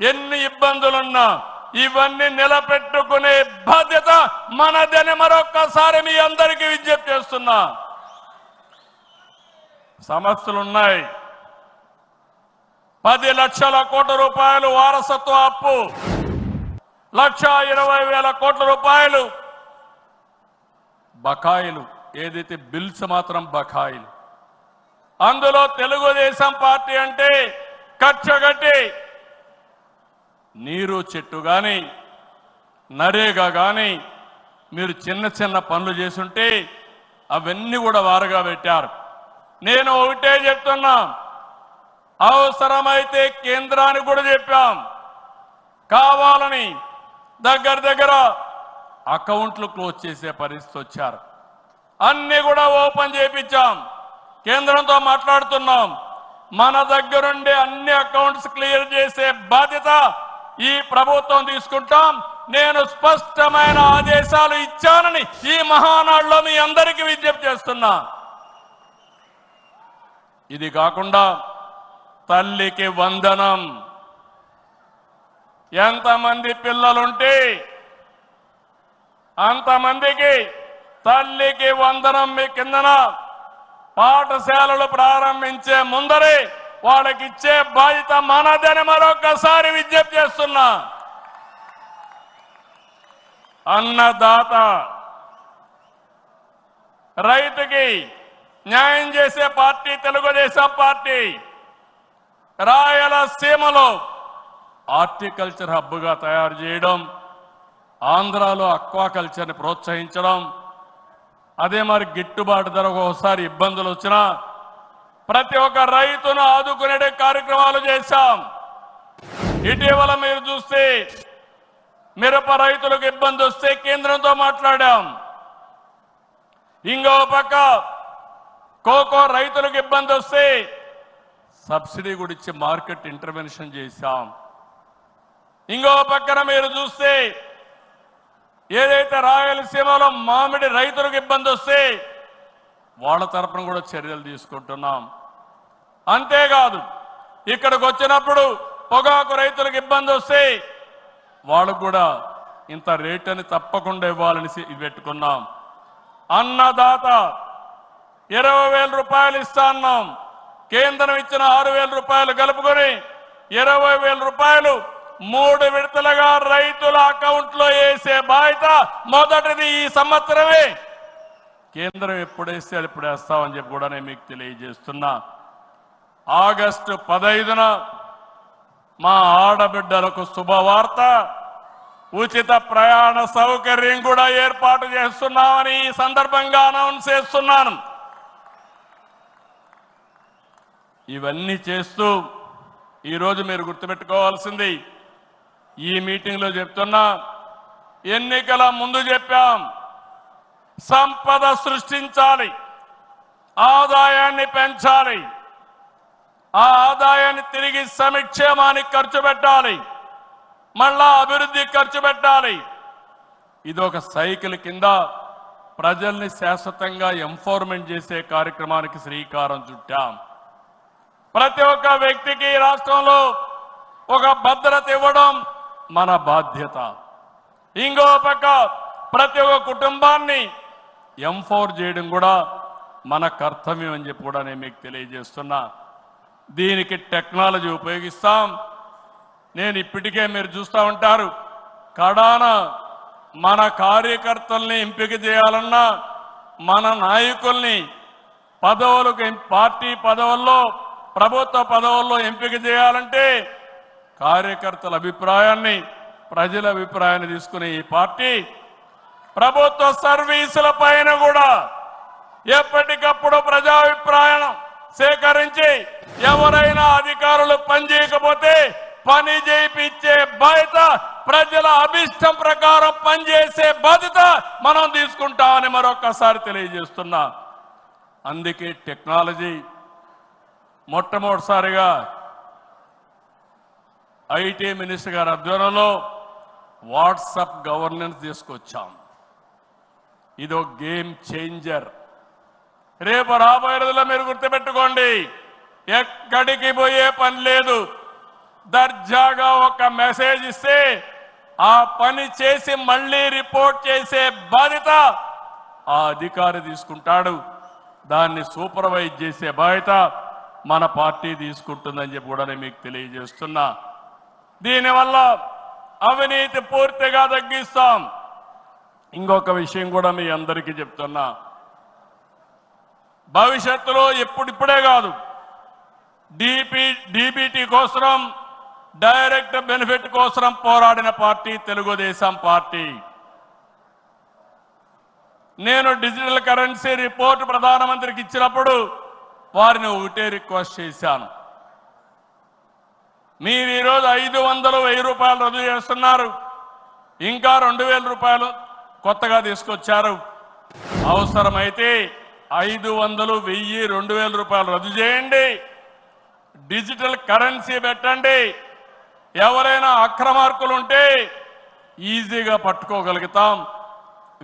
ఎన్ని ఇబ్బందులున్నా ఇవన్నీ నిలబెట్టుకునే బాధ్యత మనదని మరొక్కసారి మీ అందరికీ విజ్ఞప్తి చేస్తున్నా. సమస్యలున్నాయి. 10 లక్షల కోట్ల రూపాయలు వారసత్వ అప్పు, 1,20,000 కోట్ల రూపాయలు బకాయిలు, ఏదైతే బిల్స్ మాత్రం బకాయిలు. అందులో తెలుగుదేశం పార్టీ అంటే కక్షగట్టి నీరు చెట్టు కానీ, నరేగా కానీ మీరు చిన్న చిన్న పనులు చేసుంటే అవన్నీ కూడా వారగా పెట్టారు. నేను ఒకటే చెప్తున్నా, అవసరమైతే కేంద్రానికి కూడా చెప్పాం. కావాలని దగ్గర అకౌంట్లు క్లోజ్ చేసే పరిస్థితి వచ్చారు. అన్ని కూడా ఓపెన్ చేయించాం. కేంద్రంతో మాట్లాడుతున్నాం. మన దగ్గరుండి అన్ని అకౌంట్స్ క్లియర్ చేసే బాధ్యత ఈ ప్రభుత్వం తీసుకుంటాం. నేను స్పష్టమైన ఆదేశాలు ఇచ్చానని ఈ మహానాడులో మీ అందరికీ విజ్ఞప్తి చేస్తున్నా. ఇది కాకుండా తల్లికి వందనం. ఎంతమంది పిల్లలుంటే అంతమందికి తల్లికి వందనం మీ కిందన పాఠశాలలు ప్రారంభించే ముందరే వాళ్ళకి ఇచ్చే బాధ్యత మనదని మరొకసారి విజ్ఞప్తి చేస్తున్నా. అన్నదాత, రైతుకి న్యాయం చేసే పార్టీ తెలుగుదేశం పార్టీ. రాయలసీమలో హార్టికల్చర్ హబ్గా తయారు చేయడం, ఆంధ్రాలో అక్వాకల్చర్ని ప్రోత్సహించడం, అదే మరి గిట్టుబాటు ధర ఒకసారి ఇబ్బందులు వచ్చినా ప్రతి ఒక్క రైతును ఆదుకునే కార్యక్రమాలు చేశాం. ఇటీవల మీరు చూస్తే మిరప రైతులకు ఇబ్బంది వస్తే కేంద్రంతో మాట్లాడాం. ఇంకో పక్క కోకో రైతులకు ఇబ్బంది వస్తే సబ్సిడీ కూడా ఇచ్చి మార్కెట్ ఇంటర్వెన్షన్ చేశాం. ఇంకో పక్కన మీరు చూస్తే ఏదైతే రాయలసీమలో మామిడి రైతులకు ఇబ్బంది వస్తే వాళ్ళ తరపున కూడా చర్యలు తీసుకుంటున్నాం. అంతేకాదు ఇక్కడికి వచ్చినప్పుడు పొగాకు రైతులకు ఇబ్బంది వస్తే వాళ్ళకు కూడా ఇంత రేట్ అని తప్పకుండా ఇవ్వాలని పెట్టుకున్నాం. అన్నదాత 20,000 రూపాయలు ఇస్తా అన్నాం. కేంద్రం ఇచ్చిన 6,000 రూపాయలు కలుపుకొని 20,000 రూపాయలు 3 విడతలుగా రైతుల అకౌంట్లో వేసే బాధ్యత మొదటిది ఈ సంవత్సరమే. కేంద్రం ఎప్పుడేస్తే ఇప్పుడు వేస్తామని చెప్పి కూడా నేను మీకు తెలియజేస్తున్నా. ఆగస్టు 15న మా ఆడబిడ్డలకు శుభవార్త, ఉచిత ప్రయాణ సౌకర్యం కూడా ఏర్పాటు చేస్తున్నామని ఈ సందర్భంగా అనౌన్స్ చేస్తున్నాను. ఇవన్నీ చేస్తూ ఈరోజు మీరు గుర్తుపెట్టుకోవాల్సింది, ఈ మీటింగ్లో చెప్తున్నా, ఎన్నికల ముందు చెప్పాం సంపద సృష్టించాలి, ఆదాయాన్ని పెంచాలి, ఆ ఆదాయాన్ని తిరిగి సంక్షేమానికి ఖర్చు పెట్టాలి, మళ్ళా అభివృద్ధి ఖర్చు పెట్టాలి. ఇది ఒక సైకిల్ కింద ప్రజల్ని శాశ్వతంగా ఎంపవర్మెంట్ చేసే కార్యక్రమానికి శ్రీకారం చుట్టాం. ప్రతి ఒక్క వ్యక్తికి రాష్ట్రంలో ఒక భద్రత ఇవ్వడం మన బాధ్యత. ఇంకో పక్క ప్రతి ఒక్క కుటుంబాన్ని ఎంపవర్ చేయడం కూడా మన కర్తవ్యం అని చెప్పి కూడా నేను మీకు తెలియజేస్తున్నా. దీనికి టెక్నాలజీ ఉపయోగిస్తాం. నేను ఇప్పటికే మీరు చూస్తూ ఉంటారు, కడాన మన కార్యకర్తల్ని ఎంపిక చేయాలన్నా, మన నాయకుల్ని పదవులకు పార్టీ పదవుల్లో ప్రభుత్వ పదవుల్లో ఎంపిక చేయాలంటే కార్యకర్తల అభిప్రాయాన్ని, ప్రజల అభిప్రాయాన్ని తీసుకునే ఈ పార్టీ ప్రభుత్వ సర్వీసుల పైన కూడా ఎప్పటికప్పుడు ప్రజాభిప్రాయం సేకరించి ఎవరైనా అధికారులు పనిచేయకపోతే పని చేయించే బాధ్యత, ప్రజల అభిష్టం ప్రకారం పనిచేసే బాధ్యత మనం తీసుకుంటామని మరొకసారి తెలియజేస్తున్నా. అందుకే టెక్నాలజీ మొట్టమొదటిసారిగా ఐటీ మినిస్టర్ గారి ఆధ్వర్యంలో వాట్సాప్ గవర్నెన్స్ తీసుకొచ్చాం. ఇది ఒక గేమ్ చేంజర్. రేపు రాబోయే రోజుల్లో మీరు గుర్తుపెట్టుకోండి, ఎక్కడికి పోయే పని లేదు. దర్జాగా ఒక మెసేజ్ ఇస్తే ఆ పని చేసి మళ్ళీ రిపోర్ట్ చేసే బాధ్యత ఆ అధికారి తీసుకుంటాడు. దాన్ని సూపర్వైజ్ చేసే బాధ్యత మన పార్టీ తీసుకుంటుందని చెప్పి కూడా నేను మీకు తెలియజేస్తున్నా. దీనివల్ల అవినీతి పూర్తిగా తగ్గిస్తాం. ఇంకొక విషయం కూడా మీ అందరికీ చెప్తున్నా, భవిష్యత్తులో ఇప్పుడిప్పుడే కాదు, డీబీటీ కోసం, డైరెక్ట్ బెనిఫిట్ కోసం పోరాడిన పార్టీ తెలుగుదేశం పార్టీ. నేను డిజిటల్ కరెన్సీ రిపోర్ట్ ప్రధానమంత్రికి ఇచ్చినప్పుడు వారిని ఒకటే రిక్వెస్ట్ చేశాను, మీరు ఈరోజు 500, 1000 రూపాయలు రద్దు చేస్తున్నారు, ఇంకా 2000 రూపాయలు కొత్తగా తీసుకొచ్చారు. అవసరమైతే 500, 1000, 2000 రూపాయలు రద్దు చేయండి, డిజిటల్ కరెన్సీ పెట్టండి. ఎవరైనా అక్రమార్కులు ఉంటే ఈజీగా పట్టుకోగలుగుతాం.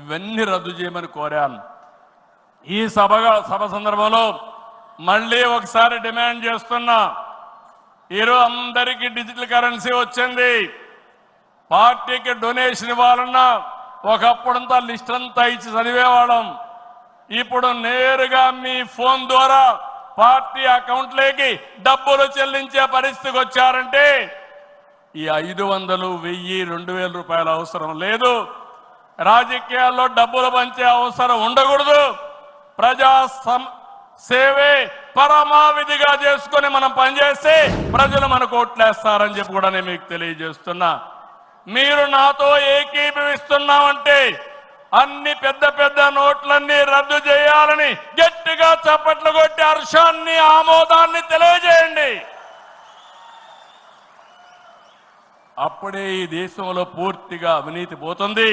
ఇవన్నీ రద్దు చేయమని కోరాను. ఈ సభ సందర్భంలో మళ్ళీ ఒకసారి డిమాండ్ చేస్తున్నా, ఈరోజు అందరికీ డిజిటల్ కరెన్సీ వచ్చింది. పార్టీకి డొనేషన్ ఇవ్వాలన్నా ఒకప్పుడంతా లిస్ట్ అంతా ఇచ్చి చదివేవాళ్ళం. ఇప్పుడు నేరుగా మీ ఫోన్ ద్వారా పార్టీ అకౌంట్లోకి డబ్బులు చెల్లించే పరిస్థితికి వచ్చారంటే ఈ 500, 1000, 2000 రూపాయల అవసరం లేదు. రాజకీయాల్లో డబ్బులు పంచే అవసరం ఉండకూడదు. ప్రజా సేవే పరమావిధిగా చేసుకుని మనం పనిచేస్తే ప్రజలు మనకు ఓట్లేస్తారని చెప్పి కూడా నేను మీకు తెలియజేస్తున్నా. మీరు నాతో ఏకీభవిస్తున్నామంటే అన్ని పెద్ద పెద్ద నోట్లన్నీ రద్దు చేయాలని గట్టిగా చప్పట్లు కొట్టి హర్షాన్ని, ఆమోదాన్ని తెలియజేయండి. అప్పుడే ఈ దేశంలో పూర్తిగా అవినీతి పోతుంది.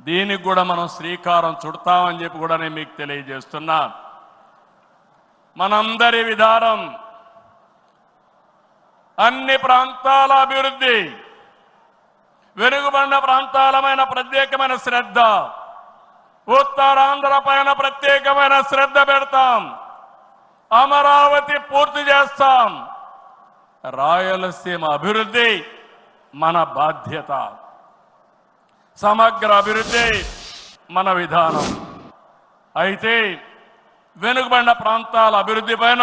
దీనికి కూడా మనం శ్రీకారం చుడతామని చెప్పి కూడా నేను మీకు తెలియజేస్తున్నా. మనందరి విధానం అన్ని ప్రాంతాల అభివృద్ధి, వెనుకబడిన ప్రాంతాలమైన ప్రత్యేకమైన శ్రద్ధ, ఉత్తరాంధ్ర పైన ప్రత్యేకమైన శ్రద్ధ పెడతాం. అమరావతి పూర్తి చేస్తాం. రాయలసీమ అభివృద్ధి మన బాధ్యత. సమగ్ర అభివృద్ధి మన విధానం. అయితే వెనుకబడిన ప్రాంతాల అభివృద్ధి పైన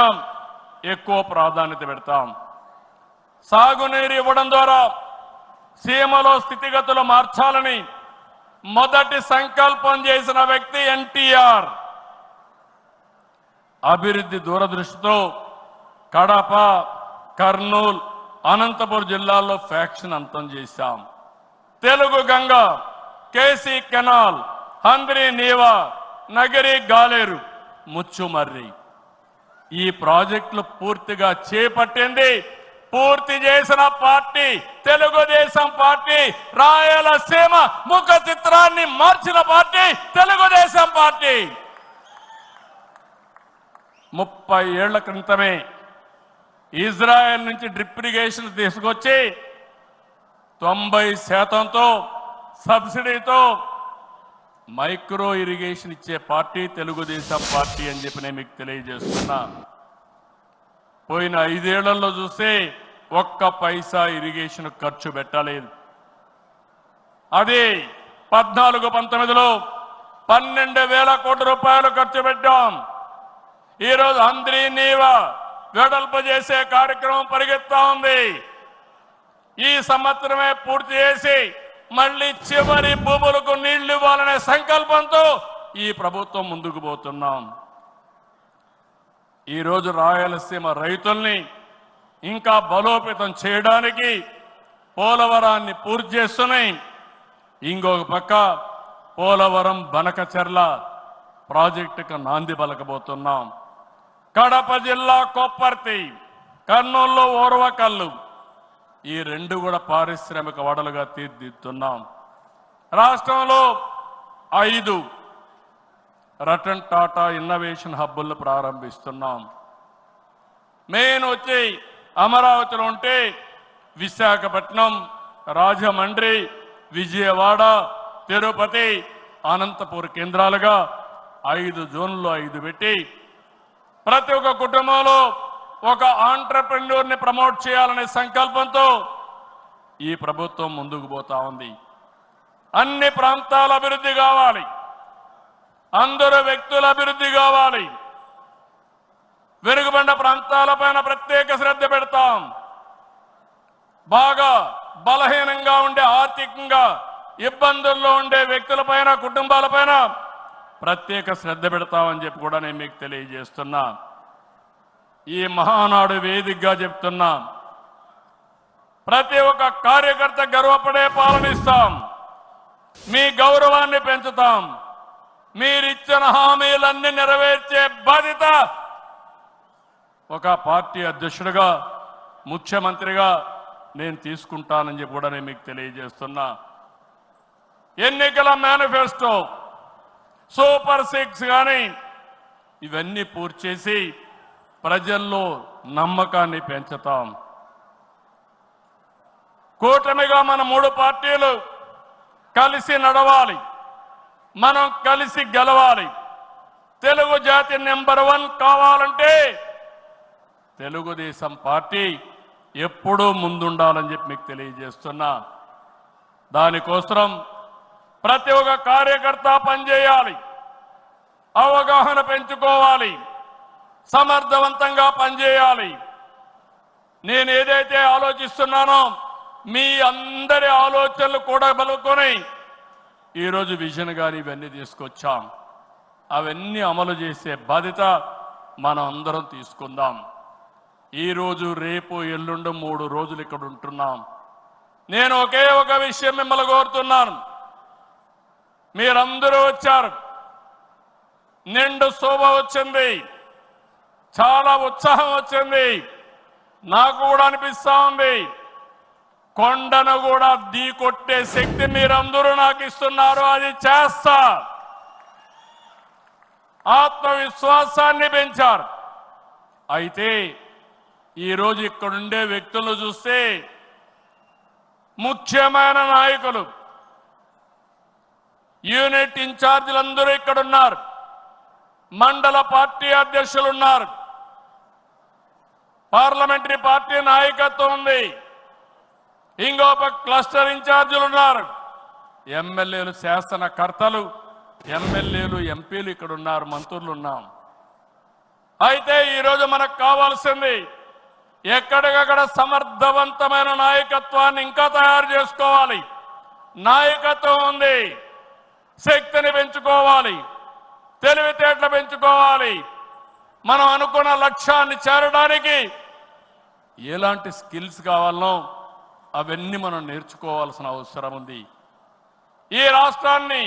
ఎక్కువ ప్రాధాన్యత పెడతాం. సాగునీరు ఇవ్వడం ద్వారా సీమలో స్థితిగతులు మార్చాలని మొదటి సంకల్పం చేసిన వ్యక్తి ఎన్టీఆర్. అభివృద్ధి దూరదృష్టితో కడప, కర్నూలు, అనంతపురం జిల్లాల్లో ఫ్యాక్షన్ అంతం చేశాం. తెలుగు గంగ, కేసీ కెనాల్, హంద్రి నీవా, నగరి గాలేరు, ముచ్చుమర్రి ఈ ప్రాజెక్టులు పూర్తిగా చేపట్టింది, పూర్తి చేసిన పార్టీ తెలుగుదేశం పార్టీ. రాయలసీమ ముఖ చిత్రాన్ని మార్చిన పార్టీ తెలుగుదేశం పార్టీ. 30 ఏళ్ల క్రితమే ఇజ్రాయెల్ నుంచి డ్రిప్ ఇరిగేషన్ తీసుకొచ్చి 90% సబ్సిడీతో మైక్రో ఇరిగేషన్ ఇచ్చే పార్టీ తెలుగుదేశం పార్టీ అని చెప్పి నేను మీకు తెలియజేస్తున్నా. పోయిన 5 ఏళ్లలో చూస్తే ఒక్క పైసా ఇరిగేషన్ ఖర్చు పెట్టలేదు. అది 14-19లో 12,000 కోట్ల రూపాయలు ఖర్చు పెట్టాం. ఈరోజు హంద్రీ నీవా వెడల్పు చేసే కార్యక్రమం పరిగెత్తా ఉంది. ఈ సంవత్సరమే పూర్తి చేసి మళ్ళీ చివరి భూములకు నీళ్లు ఇవ్వాలనే సంకల్పంతో ఈ ప్రభుత్వం ముందుకు పోతున్నాం. ఈరోజు రాయలసీమ రైతుల్ని ఇంకా బలోపేతం చేయడానికి పోలవరాన్ని పూర్తి చేస్తున్నాయి. ఇంకొక పక్క పోలవరం బనకచెర్ల ప్రాజెక్టుకు నాంది పలకబోతున్నాం. కడప జిల్లా కొప్పర్తి, కర్నూలులో ఓర్వకల్లు ఈ 2 కూడా పారిశ్రామిక వడలుగా తీర్చిదిద్దుతున్నాం. రాష్ట్రంలో 5 రతన్ టాటా ఇన్నోవేషన్ హబ్బులను ప్రారంభిస్తున్నాం. మెయిన్ వచ్చి అమరావతిలో ఉంటే విశాఖపట్నం, రాజమండ్రి, విజయవాడ, తిరుపతి, అనంతపూర్ కేంద్రాలుగా 5 జోన్లు 5 పెట్టి ప్రతి ఒక్క కుటుంబంలో ఒక ఆంట్రప్రెన్యూర్ని ప్రమోట్ చేయాలనే సంకల్పంతో ఈ ప్రభుత్వం ముందుకు పోతా ఉంది. అన్ని ప్రాంతాల అభివృద్ధి కావాలి, అందరూ వ్యక్తుల అభివృద్ధి కావాలి. వెనుకబడిన ప్రాంతాలపైన ప్రత్యేక శ్రద్ధ పెడతాం. బాగా బలహీనంగా ఉండే, ఆర్థికంగా ఇబ్బందుల్లో ఉండే వ్యక్తులపైన, కుటుంబాలపైన ప్రత్యేక శ్రద్ధ పెడతామని చెప్పి కూడా నేను మీకు తెలియజేస్తున్నా. ఈ మహానాడు వేదికగా చెప్తున్నా, ప్రతి ఒక్క కార్యకర్త గర్వపడే పాలనిస్తాం. మీ గౌరవాన్ని పెంచుతాం. మీరిచ్చిన హామీలన్నీ నెరవేర్చే బాధ్యత ఒక పార్టీ అధ్యక్షుడిగా, ముఖ్యమంత్రిగా నేను తీసుకుంటానని చెప్పి కూడా నేను మీకు తెలియజేస్తున్నా. ఎన్నికల మేనిఫెస్టో, సూపర్ 6 కానీ ఇవన్నీ పూర్తి చేసి ప్రజల్లో నమ్మకాన్ని పెంచుతాం. కూటమిగా మన 3 పార్టీలు కలిసి నడవాలి, మనం కలిసి గెలవాలి. తెలుగు జాతి నెంబర్ 1 కావాలంటే తెలుగుదేశం పార్టీ ఎప్పుడూ ముందుండాలని చెప్పి మీకు తెలియజేస్తున్నా. దానికోసం ప్రతి ఒక్క కార్యకర్త పనిచేయాలి, అవగాహన పెంచుకోవాలి, సమర్థవంతంగా పనిచేయాలి. నేను ఏదైతే ఆలోచిస్తున్నానో మీ అందరి ఆలోచనలు కూడా బలుకొని ఈరోజు విజన్ గాని ఇవన్నీ తీసుకొచ్చాం. అవన్నీ అమలు చేసే బాధ్యత మనం అందరం తీసుకుందాం. ఈరోజు, రేపు, ఎల్లుండి 3 రోజులు ఇక్కడ ఉంటున్నాం. నేను ఒకే ఒక విషయం మిమ్మల్ని కోరుతున్నాను. మీరందరూ వచ్చారు, నిండు శోభ వచ్చింది, చాలా ఉత్సాహం వచ్చింది. నాకు కూడా అనిపిస్తా ఉంది, కొండను కూడా ఢీకొట్టే శక్తి మీరందరూ నాకు ఇస్తున్నారు. అది చేస్తా. ఆత్మవిశ్వాసాన్ని పెంచారు. అయితే ఈరోజు ఇక్కడుండే వ్యక్తులను చూస్తే ముఖ్యమైన నాయకులు, యూనిట్ ఇన్ఛార్జీలందరూ ఇక్కడ ఉన్నారు, మండల పార్టీ అధ్యక్షులు ఉన్నారు, పార్లమెంటరీ పార్టీ నాయకత్వం ఉంది, ఇంకొక క్లస్టర్ ఇన్ఛార్జీలు ఉన్నారు, ఎమ్మెల్యేలు, శాసనకర్తలు, ఎమ్మెల్యేలు, ఎంపీలు ఇక్కడ ఉన్నారు, మంత్రులు ఉన్నాం. అయితే ఈరోజు మనకు కావాల్సింది ఎక్కడికక్కడ సమర్థవంతమైన నాయకత్వాన్ని ఇంకా తయారు చేసుకోవాలి. నాయకత్వం ఉంది, శక్తిని పెంచుకోవాలి, తెలివితేటలు పెంచుకోవాలి. మనం అనుకున్న లక్ష్యాన్ని చేరడానికి ఎలాంటి స్కిల్స్ కావాలనో అవన్నీ మనం నేర్చుకోవాల్సిన అవసరం ఉంది. ఈ రాష్ట్రాన్ని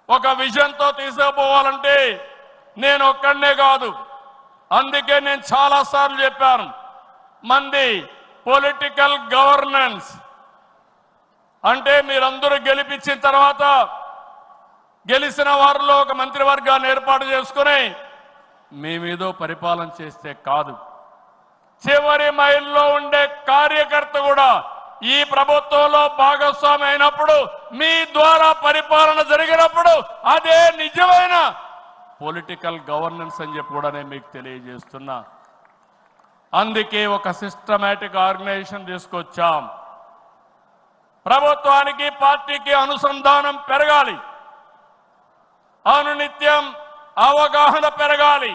ఒక విజన్తో తీసుకుపోవాలంటే నేను ఒక్కడనే కాదు, అందుకే నేను చాలాసార్లు చెప్పాను, మంది పొలిటికల్ గవర్నెన్స్ అంటే మీరందరూ గెలిపించిన తర్వాత గెలిచిన వారిలో ఒక మంత్రివర్గాన్ని ఏర్పాటు చేసుకుని మేమేదో పరిపాలన చేస్తే కాదు, చివరి మైల్లో ఉండే కార్యకర్త కూడా ఈ ప్రభుత్వంలో భాగస్వామి అయినప్పుడు, మీ ద్వారా పరిపాలన జరిగినప్పుడు అదే నిజమైన పొలిటికల్ గవర్నెన్స్ అని చెప్పి కూడా నేను మీకు తెలియజేస్తున్నా. అందుకే ఒక సిస్టమేటిక్ ఆర్గనైజేషన్ తీసుకొచ్చాం. ప్రభుత్వానికి పార్టీకి అనుసంధానం పెరగాలి, అనునిత్యం అవగాహన పెరగాలి,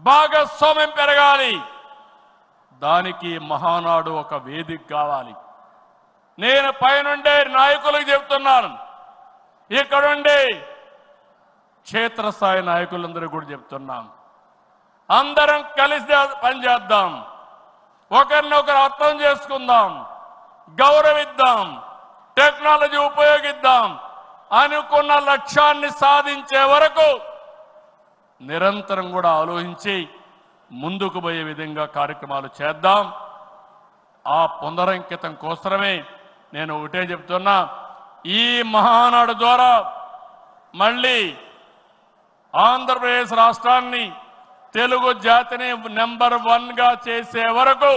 భాగస్వామ్యం పెరగాలి. దానికి మహానాడు ఒక వేదిక కావాలి. నేను పైనుండే నాయకులకు చెప్తున్నాను, ఇక్కడుండే క్షేత్రస్థాయి నాయకులందరూ కూడా చెప్తున్నాం, అందరం కలిసి పనిచేద్దాం, ఒకరినొకరు అర్థం చేసుకుందాం, గౌరవిద్దాం, టెక్నాలజీ ఉపయోగిద్దాం, అనుకున్న లక్ష్యాన్ని సాధించే వరకు నిరంతరం కూడా ఆలోచించి ముందుకు పోయే విధంగా కార్యక్రమాలు చేద్దాం. ఆ పునరంకితం కోసమే నేను ఒకటే చెప్తున్నా, ఈ మహానాడు ద్వారా మళ్ళీ ఆంధ్రప్రదేశ్ రాష్ట్రాన్ని, తెలుగు జాతిని నెంబర్ 1గా చేసే వరకు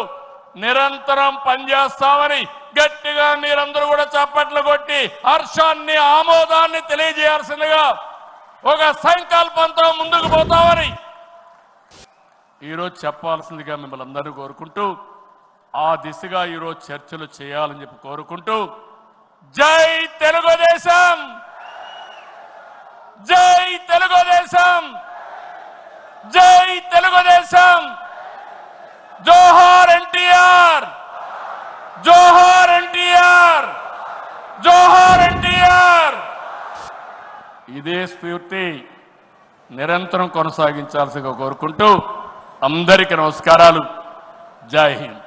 నిరంతరం పనిచేస్తామని గట్టిగా మీరందరూ కూడా చప్పట్లు కొట్టి హర్షాన్ని, ఆమోదాన్ని తెలియజేయాల్సిందిగా ఒక సంకల్పంతో ముందుకు పోతామని ఈరోజు చెప్పాల్సిందిగా మిమ్మల్ని అందరూ కోరుకుంటూ, ఆ దిశగా ఈరోజు చర్చలు చేయాలని చెప్పి కోరుకుంటూ, జై తెలుగుదేశం, జై తెలుగుదేశం, జై తెలుగుదేశం, జోహార్ ఎన్టీఆర్, జోహార్ ఎన్టీఆర్, జోహార్ ఎన్టీఆర్. ఇదే స్ఫూర్తి నిరంతరం కొనసాగించాల్సిగా కోరుకుంటూ అందరికీ నమస్కారాలు. జై హింద్.